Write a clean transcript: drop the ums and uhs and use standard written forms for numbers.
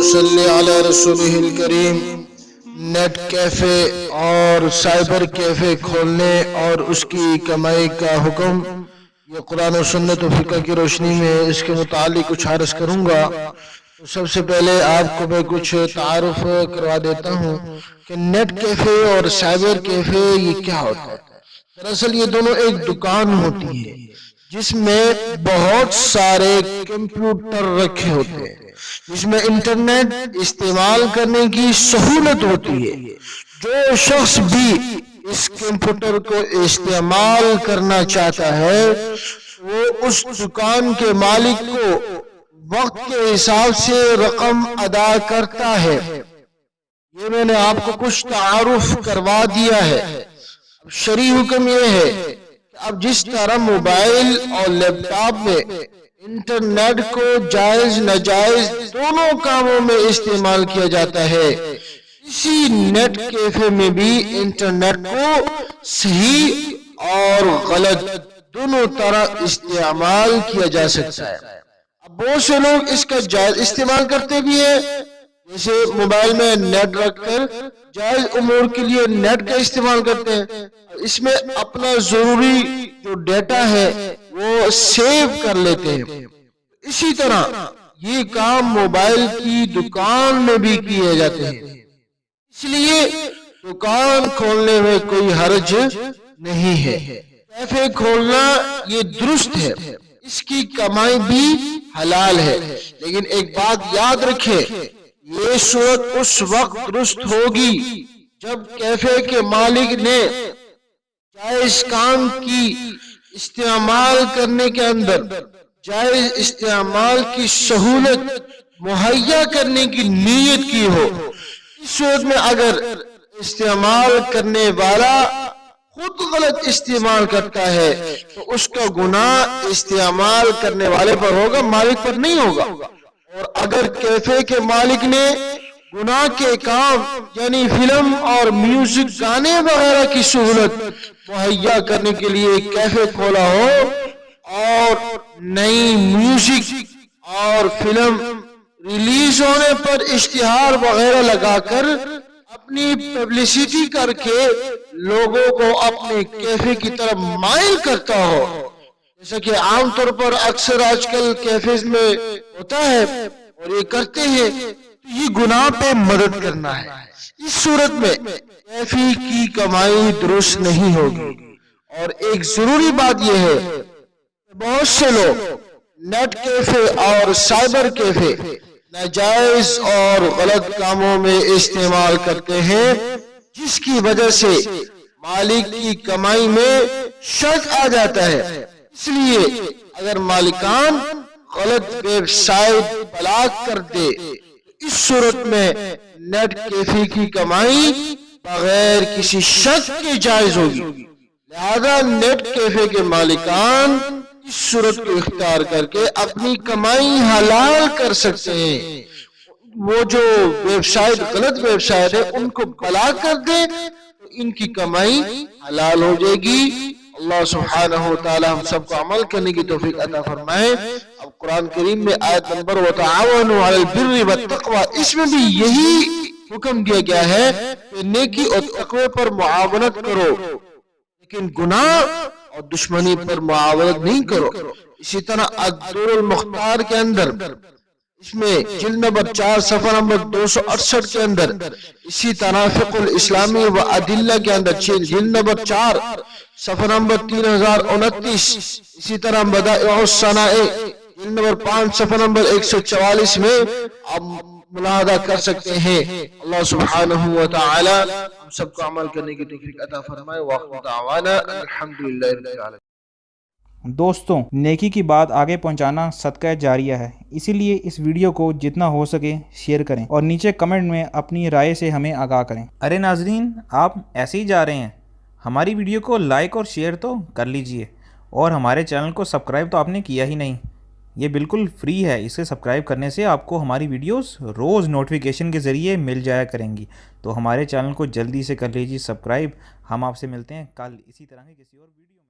सल्ली अला रसूलिहिल करीम। Net cafe और cyber cafe खोलने और उसकी कमाई का हुक्म, ये कुरान और सुन्नत व फिक़ह की रोशनी में इसके मुतालिक कुछ अर्ज़ करूँगा। तो सबसे पहले आपको मैं कुछ तारुफ करवा देता हूँ कि नेट कैफ़े और साइबर कैफ़े ये क्या होता है। दरअसल ये दोनों एक दुकान होती है जिसमें बहुत सारे कंप्यूटर रखे होते हैं, जिसमें इंटरनेट इस्तेमाल करने की सहूलत होती है। जो शख्स भी इस कंप्यूटर को इस्तेमाल करना चाहता है वो उस दुकान के मालिक को वक्त के हिसाब से रकम अदा करता है। ये मैंने आपको कुछ तारुफ करवा दिया है। शरई हुक्म ये है कि अब जिस तरह मोबाइल और लैपटॉप में इंटरनेट को जायज नाजायज दोनों कामों में इस्तेमाल किया जाता है, इसी नेट कैफे में भी इंटरनेट को सही और गलत दोनों तरह इस्तेमाल किया जा सकता है। अब बहुत से लोग इसका जायज इस्तेमाल करते भी है, जैसे मोबाइल में नेट रखकर जायज उमूर के लिए नेट का इस्तेमाल करते हैं, इसमें अपना जरूरी जो डेटा है वो सेव कर लेते हैं। इसी तरह ये काम मोबाइल की दुकान में भी किए जाते हैं, इसलिए दुकान खोलने में कोई हर्ज नहीं है। कैफे खोलना ये दुरुस्त है, इसकी कमाई भी हलाल है। लेकिन एक बात याद रखें, ये सूरत उस वक्त दुरुस्त होगी जब कैफे के मालिक ने जायज काम की इस्तेमाल करने के अंदर जायज इस्तेमाल की सहूलत मुहैया करने की नीयत की हो। इस सूरत में अगर इस्तेमाल करने वाला खुद गलत इस्तेमाल करता है तो उसका गुनाह इस्तेमाल करने वाले पर होगा, मालिक पर नहीं होगा। और अगर कैफे के मालिक ने गुनाह के काम यानी फिल्म और म्यूजिक गाने वगैरह की सहूलत मुहैया करने के लिए कैफे खोला हो और नई म्यूजिक और फिल्म रिलीज होने पर इश्तिहार वगैरह लगाकर अपनी पब्लिसिटी करके लोगों को अपने कैफे की तरफ माइल करता हो, जैसा कि आमतौर पर अक्सर आजकल कैफेज में होता है और ये करते हैं, तो ये गुनाह पे मदद करना है। इस सूरत में कैफे की कमाई दुरुस्त नहीं होगी। और एक जरूरी बात यह है कि बहुत से लोग नेट कैफे और साइबर कैफे नाजायज और गलत कामों में इस्तेमाल करते हैं, जिसकी वजह से मालिक की कमाई में शक आ जाता है। इसलिए अगर मालिकान गलत वेबसाइट ब्लॉक कर दे, इस सूरत में नेट कैफे की कमाई बगैर किसी शक के जायज होगी। लिहाजा नेट कैफे के मालिकान इस सूरत को इख्तियार करके अपनी कमाई हलाल कर सकते हैं। वो जो वेबसाइट गलत वेबसाइट है उनको ब्लॉक कर दे तो इनकी कमाई हलाल हो जाएगी। अल्लाह सुब्हानहू व तआला हम सबको अमल करने की तौफीक अता फरमाए। अब कुरान करीम में आयत नंबर वतआवनु अलल बिर्रि वत्तक़वा, इसमें भी यही हुक्म दिया गया है कि नेकी और तक़वे पर मुआवनत करो, लेकिन गुनाह और दुश्मनी पर मुआवनत नहीं करो। इसी तरह अद-दुर्रुल मुख्तार के अंदर इसमें जिल्द नंबर 4 सफ़ा नंबर 268 के अंदर, इसी तरह फ़िक़्हुल इस्लामी व अदिल्ला के अंदर जिल्द नंबर 4 सफ़ा नंबर 3029, इसी तरह बदाइउस सनाए जिल्द नंबर 5 सफ़ा नंबर 144 में आप मुलाहदा कर सकते हैं। अल्लाह सुब्हानहू व तआला हम सबको अमल करने की तौफीक अता फरमाए। व आखिर दावाना अल्हम्दुलिल्लाहि रब्बिल आलमीन। दोस्तों, नेकी की बात आगे पहुंचाना सदका जारिया है, इसीलिए इस वीडियो को जितना हो सके शेयर करें और नीचे कमेंट में अपनी राय से हमें आगाह करें। अरे नाजरीन, आप ऐसे ही जा रहे हैं, हमारी वीडियो को लाइक और शेयर तो कर लीजिए और हमारे चैनल को सब्सक्राइब तो आपने किया ही नहीं। ये बिल्कुल फ्री है, इसे सब्सक्राइब करने से आपको हमारी वीडियोस रोज़ नोटिफिकेशन के ज़रिए मिल जाया करेंगी। तो हमारे चैनल को जल्दी से कर लीजिए सब्सक्राइब। हम आपसे मिलते हैं कल इसी तरह के किसी और वीडियो में।